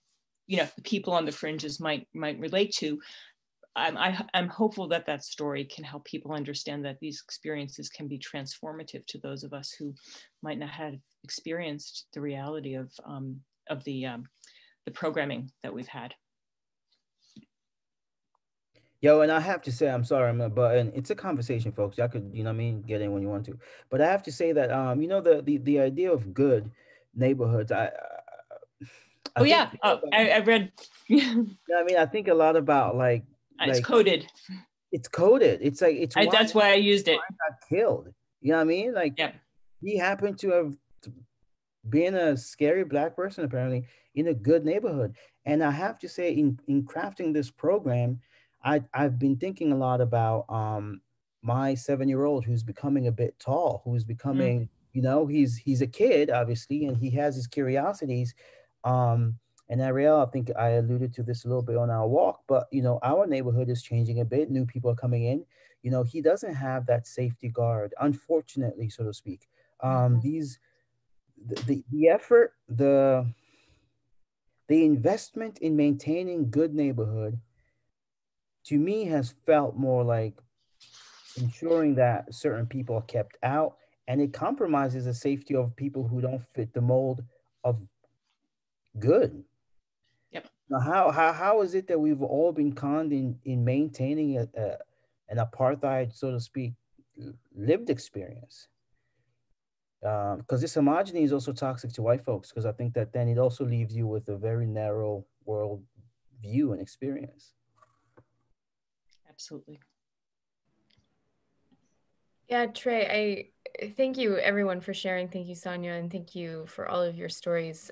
the people on the fringes might relate to, I'm hopeful that story can help people understand that these experiences can be transformative to those of us who might not have experienced the reality of the programming that we've had. Yo, and I have to say, I'm sorry, but and it's a conversation, folks. Y'all could, get in when you want to. But I have to say that, the idea of good neighborhoods, I read. I think a lot about it's coded. It's coded. It's like that's why I used it. Got killed. You know what I mean? He happened to have been a scary Black person apparently in a good neighborhood. And I have to say, in crafting this program, I've been thinking a lot about my 7-year-old who's becoming a bit tall, who's becoming, he's a kid, obviously, and he has his curiosities. And Ariel, I think I alluded to this a little bit on our walk, but, our neighborhood is changing a bit. New people are coming in. He doesn't have that safety guard, unfortunately, so to speak. The effort, the investment in maintaining good neighborhood, to me, has felt more like ensuring that certain people are kept out, and it compromises the safety of people who don't fit the mold of good. Yep. Now, how is it that we've all been conned in maintaining an apartheid, so to speak, lived experience? Because this homogeny is also toxic to white folks, because I think that then it also leaves you with a very narrow world view and experience. Absolutely. Yeah, Trey, I thank you everyone for sharing. Thank you, Sonia, and thank you for all of your stories.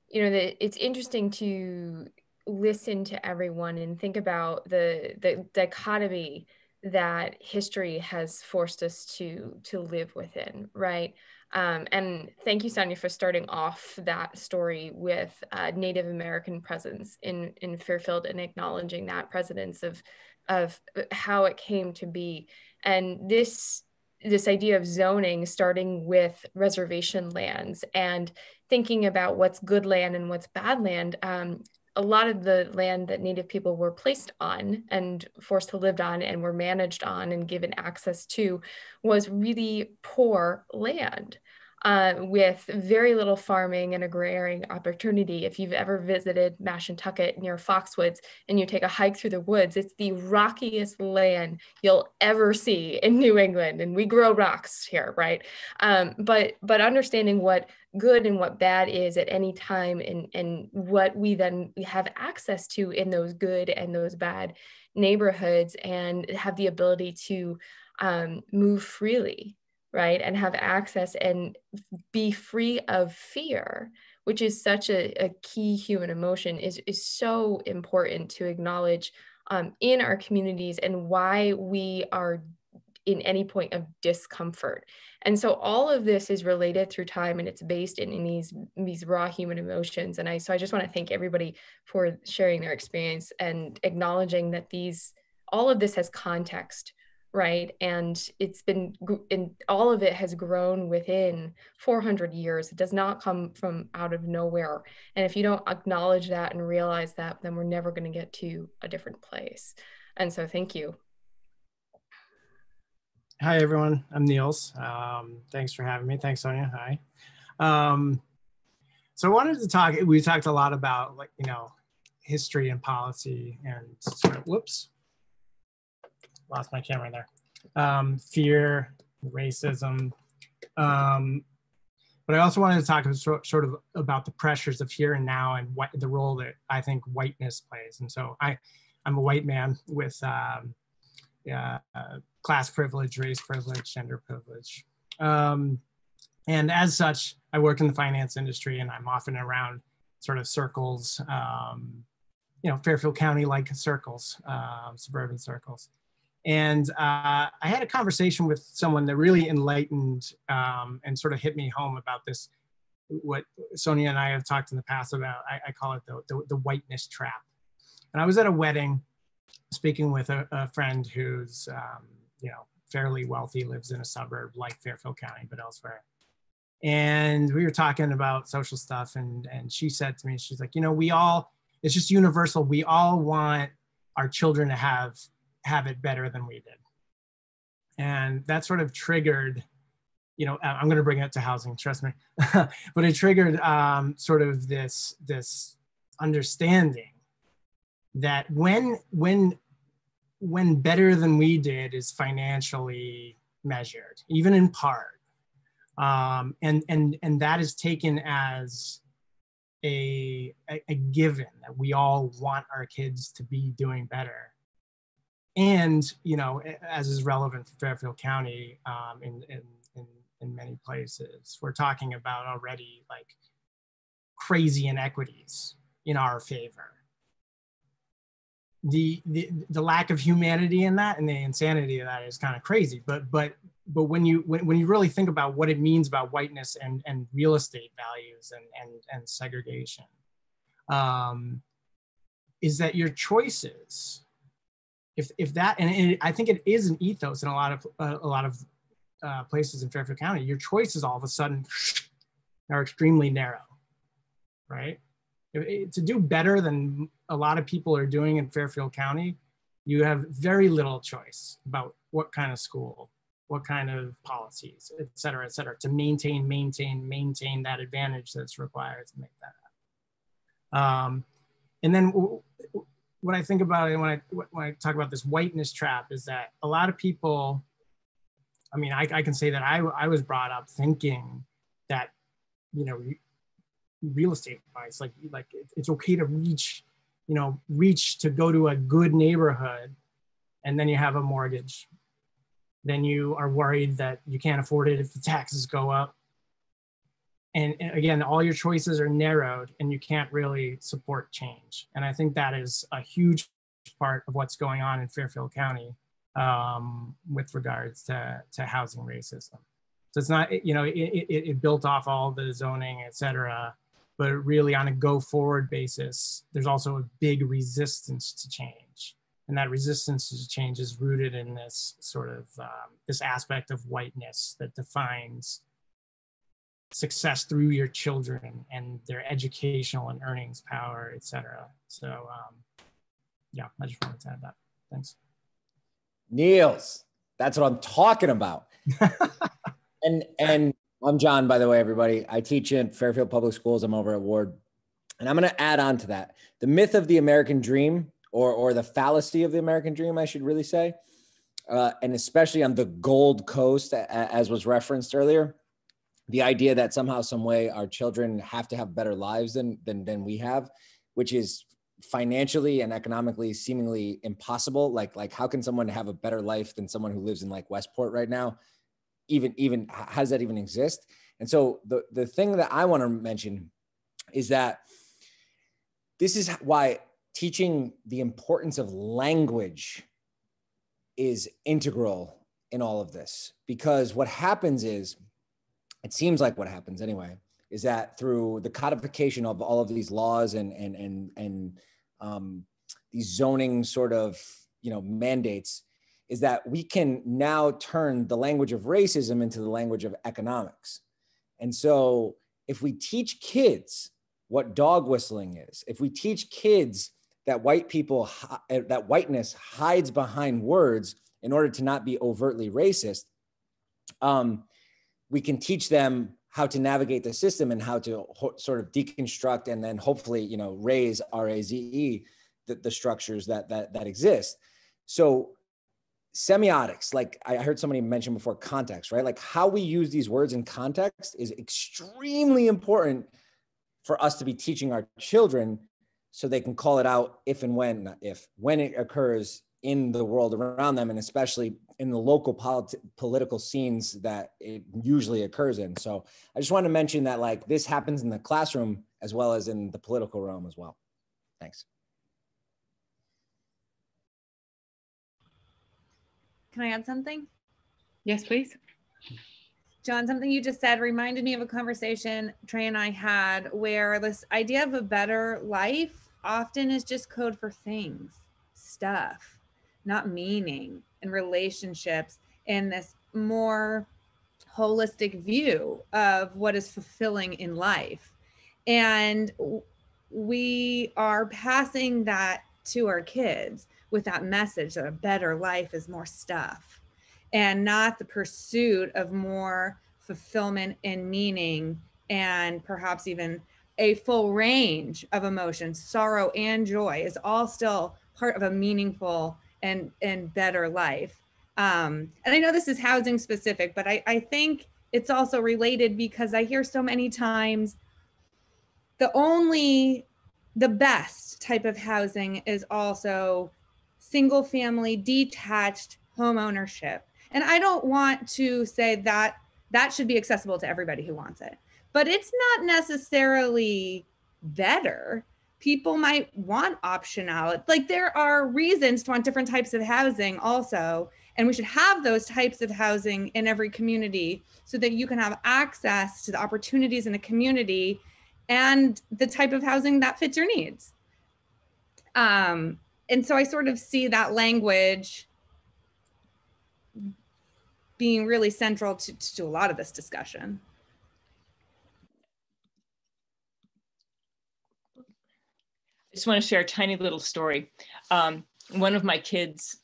It's interesting to listen to everyone and think about the dichotomy that history has forced us to live within, right? And thank you, Sonia, for starting off that story with Native American presence in Fairfield and acknowledging that presence of how it came to be. And this idea of zoning, starting with reservation lands and thinking about what's good land and what's bad land. A lot of the land that Native people were placed on and forced to live on and were managed on and given access to was really poor land. With very little farming and agrarian opportunity. If you've ever visited Mashantucket near Foxwoods and you take a hike through the woods, it's the rockiest land you'll ever see in New England. And we grow rocks here, right? But understanding what good and what bad is at any time and what we then have access to in those good and those bad neighborhoods and have the ability to move freely, right? And have access and be free of fear, which is such a key human emotion, is so important to acknowledge in our communities and why we are in any point of discomfort. And so all of this is related through time and it's based in these raw human emotions. And so I just want to thank everybody for sharing their experience and acknowledging that all of this has context, right? And all of it has grown within 400 years. It does not come from out of nowhere. And if you don't acknowledge that and realize that, then we're never going to get to a different place. And so thank you. Hi, everyone. I'm Niels. Thanks for having me. Thanks, Sonia. Hi. So I wanted to talk, we talked a lot about like, history and policy and sort of, whoops, lost my camera there. Fear, racism. But I also wanted to talk sort of about the pressures of here and now and what the role that I think whiteness plays. And so I'm a white man with class privilege, race privilege, gender privilege. And as such, I work in the finance industry, and I'm often around sort of circles, Fairfield County-like circles, suburban circles. And I had a conversation with someone that really enlightened and sort of hit me home about this, what Sonia and I have talked in the past about. I call it the whiteness trap. And I was at a wedding speaking with a friend who's, fairly wealthy, lives in a suburb like Fairfield County, but elsewhere. And we were talking about social stuff, and she said to me, she's like, it's just universal. We all want our children to have it better than we did. And that sort of triggered, I'm going to bring it to housing, trust me, but it triggered sort of this understanding that when better than we did is financially measured, even in part, and that is taken as a given that we all want our kids to be doing better. And, as is relevant for Fairfield County in many places, we're talking about already like crazy inequities in our favor. The lack of humanity in that and the insanity of that is kind of crazy. But when you really think about what it means about whiteness and real estate values and segregation, is that your choices, if that, and I think it is an ethos in a lot of places in Fairfield County, your choices all of a sudden are extremely narrow, right? To do better than a lot of people are doing in Fairfield County, you have very little choice about what kind of school, what kind of policies, et cetera, to maintain that advantage that's required to make that happen. And then what I think about it when I talk about this whiteness trap is that a lot of people, I can say that I was brought up thinking that, real estate advice, like it's okay to reach to go to a good neighborhood, and then you have a mortgage. Then you are worried that you can't afford it if the taxes go up. And again, all your choices are narrowed and you can't really support change. And I think that is a huge part of what's going on in Fairfield County with regards to housing racism. So it's not, it built off all the zoning, et cetera, but really on a go forward basis, there's also a big resistance to change. And that resistance to change is rooted in this sort of, this aspect of whiteness that defines success through your children and their educational and earnings power, et cetera. So yeah, I just wanted to add that. Thanks. Niels, that's what I'm talking about. And I'm John, by the way, everybody. I teach in Fairfield Public Schools. I'm over at Ward. And I'm going to add on to that. The myth of the American dream, or the fallacy of the American dream, I should really say, and especially on the Gold Coast, as was referenced earlier, the idea that somehow, some way, our children have to have better lives than we have, which is financially and economically seemingly impossible. Like how can someone have a better life than someone who lives in like Westport right now? Even how does that even exist? And so the thing that I want to mention is that this is why teaching the importance of language is integral in all of this. Because what happens is, it seems like what happens anyway, is that through the codification of all of these laws and these zoning sort of, mandates, is that we can now turn the language of racism into the language of economics. And so if we teach kids what dog whistling is, if we teach kids that that whiteness hides behind words in order to not be overtly racist, we can teach them how to navigate the system and how to sort of deconstruct and then hopefully, you know, raise RAZE, the structures that exist. So semiotics, like I heard somebody mention before, context, right? Like how we use these words in context is extremely important for us to be teaching our children so they can call it out if and when, not if, when it occurs in the world around them, and especially in the local political scenes that it usually occurs in. So I just want to mention that like this happens in the classroom as well as in the political realm as well. Thanks. Can I add something? Yes, please. John, something you just said reminded me of a conversation Trey and I had where this idea of a better life often is just code for things, stuff, not meaning and relationships, and this more holistic view of what is fulfilling in life. And we are passing that to our kids with that message that a better life is more stuff and not the pursuit of more fulfillment and meaning and perhaps even a full range of emotions. Sorrow and joy is all still part of a meaningful and better life. And I know this is housing specific, but I think it's also related because I hear so many times the best type of housing is also single family detached home ownership. And I don't want to say that that should be accessible to everybody who wants it, but it's not necessarily better. People might want optionality. Like there are reasons to want different types of housing also, and we should have those types of housing in every community so that you can have access to the opportunities in a community and the type of housing that fits your needs. And so I sort of see that language being really central to a lot of this discussion. I just want to share a tiny little story. One of my kids,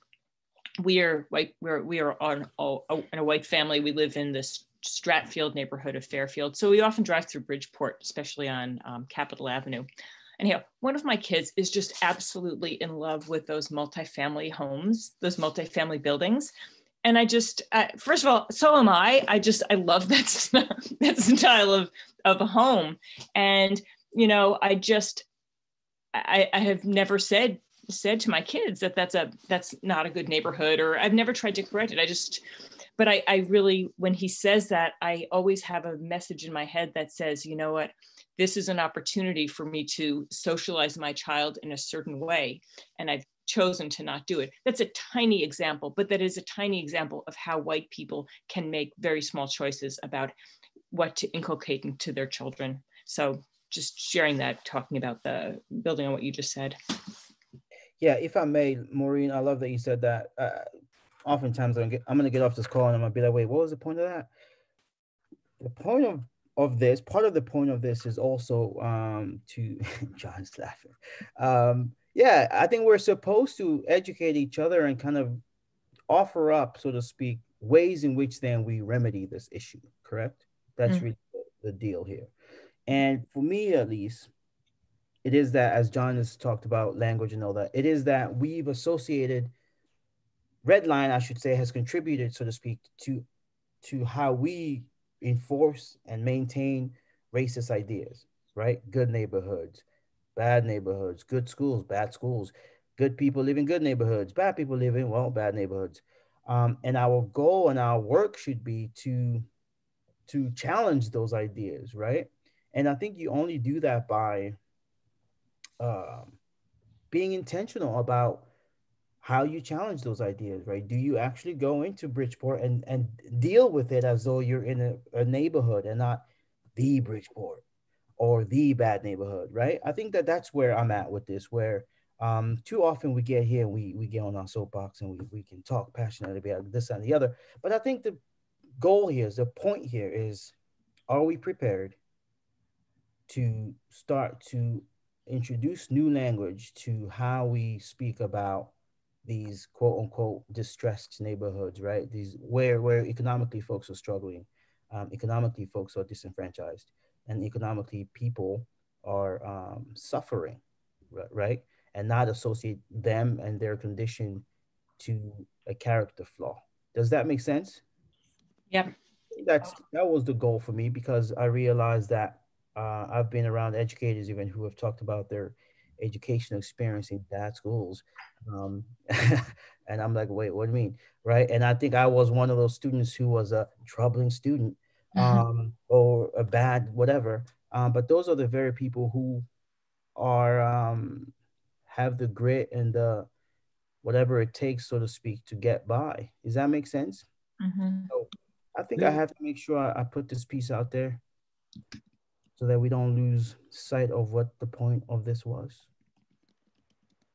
we are white. We are in a white family. We live in this Stratfield neighborhood of Fairfield, so we often drive through Bridgeport, especially on Capitol Avenue. Anyhow, one of my kids is just absolutely in love with those multifamily homes, those multifamily buildings. And I just, first of all, so am I. I love that style of a home. And, you know, I have never said to my kids that that's not a good neighborhood, or I've never tried to correct it. But I really, when he says that, I always have a message in my head that says, you know what, this is an opportunity for me to socialize my child in a certain way. And I've chosen to not do it. That's a tiny example, but that is a tiny example of how white people can make very small choices about what to inculcate into their children. So just sharing that, talking about building on what you just said. Yeah, if I may, Maureen, I love that you said that. Oftentimes I'm going to get off this call and I'm going to be like, wait, what was the point of that? The point of this, part of the point of this is also to, John's laughing. Yeah, I think we're supposed to educate each other and kind of offer up, so to speak, ways in which then we remedy this issue, correct? That's really the deal here. And for me, at least, it is that, as John has talked about language and all that, it is that we've associated, Redline, I should say, has contributed, so to speak, to how we enforce and maintain racist ideas, right? Good neighborhoods, bad neighborhoods, good schools, bad schools, good people live in good neighborhoods, bad people live in, well, bad neighborhoods. And our goal and our work should be to challenge those ideas, right? And I think you only do that by being intentional about how you challenge those ideas, right? Do you actually go into Bridgeport and deal with it as though you're in a neighborhood and not the Bridgeport or the bad neighborhood, right? I think that's where I'm at with this, where too often we get here and we get on our soapbox and we can talk passionately about this and the other. But I think the goal here is, the point here is, are we prepared to start to introduce new language to how we speak about these quote unquote distressed neighborhoods, right? These where economically folks are struggling. economically folks are disenfranchised, and economically people are suffering, right? And not associate them and their condition to a character flaw. Does that make sense? Yep. That was the goal for me, because I realized that I've been around educators even who have talked about their educational experience in bad schools. Um, and I'm like, wait, what do you mean? Right. And I think I was one of those students who was a troubling student, or a bad whatever. But those are the very people who are have the grit and the whatever it takes, so to speak, to get by. Does that make sense? So I think I have to make sure I put this piece out there so that we don't lose sight of what the point of this was.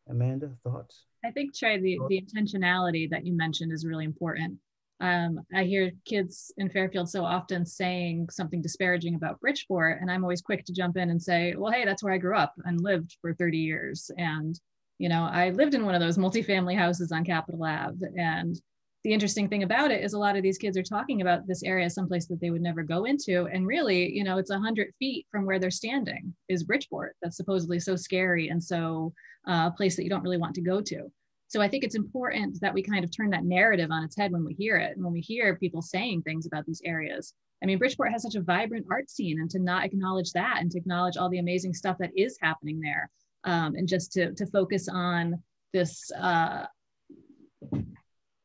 Amanda, thoughts? I think, Trey, the intentionality that you mentioned is really important. I hear kids in Fairfield so often saying something disparaging about Bridgeport, and I'm always quick to jump in and say, well, hey, that's where I grew up and lived for 30 years. And, you know, I lived in one of those multifamily houses on Capitol Ave. And the interesting thing about it is a lot of these kids are talking about this area as someplace that they would never go into. And really, you know, it's 100 feet from where they're standing is Bridgeport. That's supposedly so scary and so a place that you don't really want to go to. So I think it's important that we kind of turn that narrative on its head when we hear it. And when we hear people saying things about these areas. I mean, Bridgeport has such a vibrant art scene, and to not acknowledge that and to acknowledge all the amazing stuff that is happening there, and just to focus on this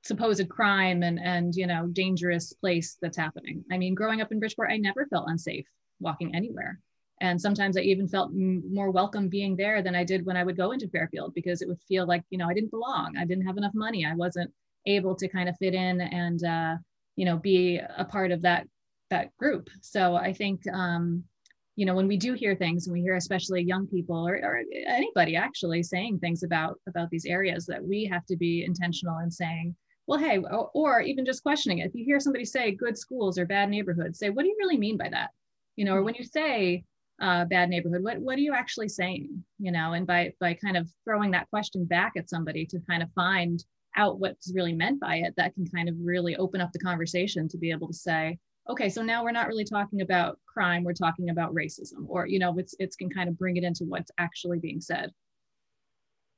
supposed crime and you know, dangerous place that's happening. I mean, growing up in Bridgeport, I never felt unsafe walking anywhere. And sometimes I even felt more welcome being there than I did when I would go into Fairfield, because it would feel like, you know, I didn't belong. I didn't have enough money. I wasn't able to kind of fit in and, you know, be a part of that group. So I think, you know, when we do hear things, and we hear especially young people or anybody actually saying things about these areas, that we have to be intentional in saying, well, hey, or even just questioning it. If you hear somebody say good schools or bad neighborhoods, say, what do you really mean by that? You know, or when you say bad neighborhood, what are you actually saying? You know, and by kind of throwing that question back at somebody to kind of find out what's really meant by it, that can kind of really open up the conversation to be able to say, okay, so now we're not really talking about crime, we're talking about racism, or, you know, it's can kind of bring it into what's actually being said,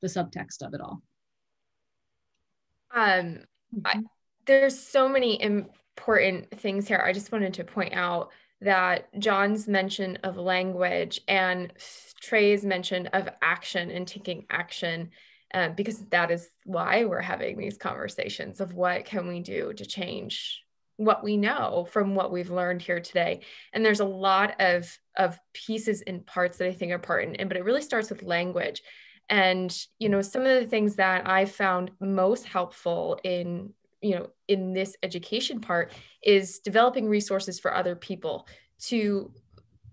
the subtext of it all. There's so many important things here. I just wanted to point out that John's mention of language and Trey's mention of action and taking action, because that is why we're having these conversations of what can we do to change what we know from what we've learned here today. And there's a lot of pieces and parts that I think are important, but it really starts with language. And, you know, some of the things that I found most helpful in, you know, in this education part is developing resources for other people to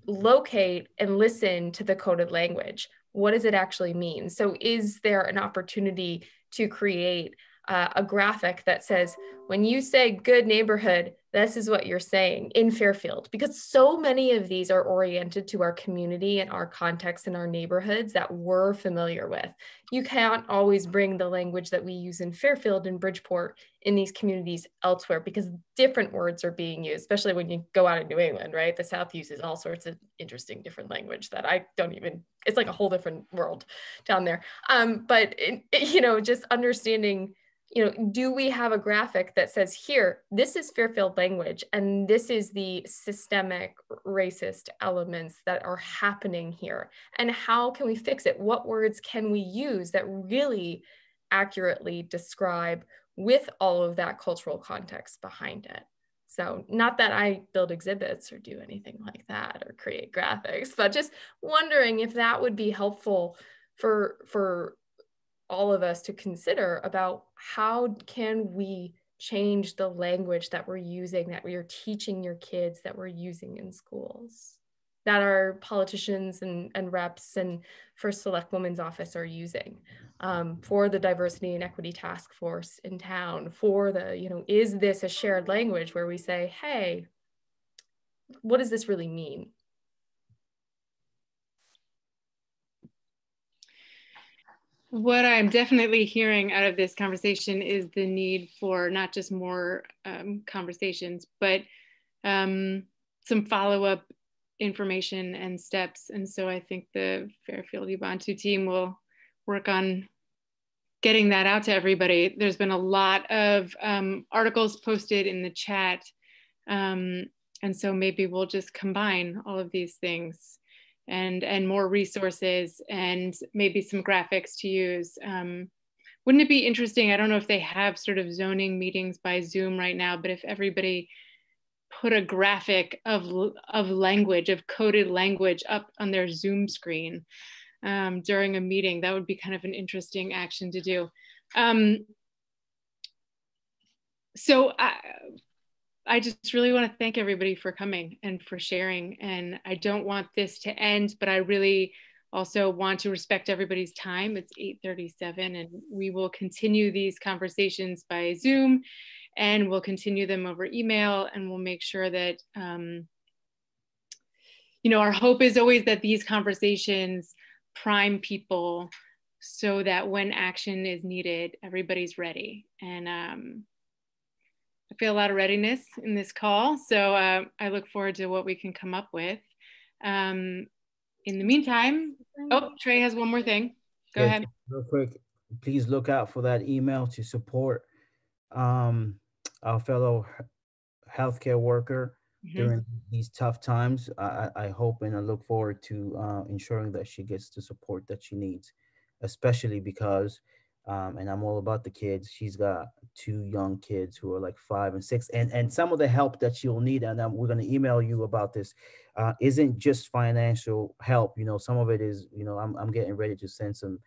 locate and listen to the coded language. What does it actually mean? So is there an opportunity to create a graphic that says, when you say good neighborhood, this is what you're saying in Fairfield? Because so many of these are oriented to our community and our context and our neighborhoods that we're familiar with. You can't always bring the language that we use in Fairfield and Bridgeport in these communities elsewhere, because different words are being used, especially when you go out in New England, right? The South uses all sorts of interesting different language that I don't even, it's like a whole different world down there. But you know, just understanding, you know, do we have a graphic that says, here, this is Fairfield language, and this is the systemic racist elements that are happening here, and how can we fix it? What words can we use that really accurately describe with all of that cultural context behind it? So not that I build exhibits or do anything like that or create graphics, but just wondering if that would be helpful for all of us to consider about how can we change the language that we're using, that we are teaching your kids, that we're using in schools, that our politicians and reps and First Select Women's Office are using, for the Diversity and Equity Task Force in town, for the, you know, is this a shared language where we say, hey, what does this really mean? What I'm definitely hearing out of this conversation is the need for not just more conversations, but some follow-up information and steps. And so I think the Fairfield Ubuntu team will work on getting that out to everybody. There's been a lot of articles posted in the chat. And so maybe we'll just combine all of these things and more resources and maybe some graphics to use. Wouldn't it be interesting? I don't know if they have sort of zoning meetings by Zoom right now, but if everybody put a graphic of language, of coded language up on their Zoom screen during a meeting, that would be kind of an interesting action to do. So I just really want to thank everybody for coming and for sharing. And I don't want this to end, but I really also want to respect everybody's time. It's 8:37 and we will continue these conversations by Zoom and we'll continue them over email and we'll make sure that, you know, our hope is always that these conversations prime people so that when action is needed, everybody's ready. And I feel a lot of readiness in this call. So I look forward to what we can come up with. In the meantime, oh, Trey has one more thing. Go ahead. Real quick, please look out for that email to support our fellow healthcare worker during these tough times. I hope and I look forward to ensuring that she gets the support that she needs, especially because, and I'm all about the kids. She's got 2 young kids who are like 5 and 6, and some of the help that she'll need, and we're going to email you about this, isn't just financial help. You know, some of it is, you know, I'm getting ready to send some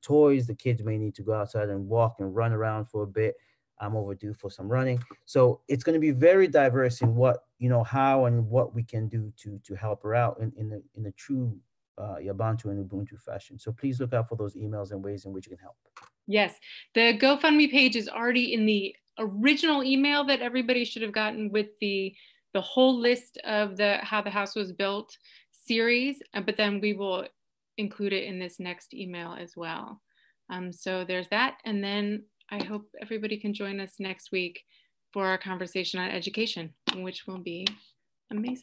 toys. The kids may need to go outside and walk and run around for a bit. I'm overdue for some running. So it's going to be very diverse in what, you know, how and what we can do to help her out in a true Yabantu and Ubuntu fashion. So please look out for those emails and ways in which you can help. Yes, the GoFundMe page is already in the original email that everybody should have gotten with the whole list of the How the House Was Built series, but then we will include it in this next email as well. So there's that. And then I hope everybody can join us next week for our conversation on education, which will be amazing.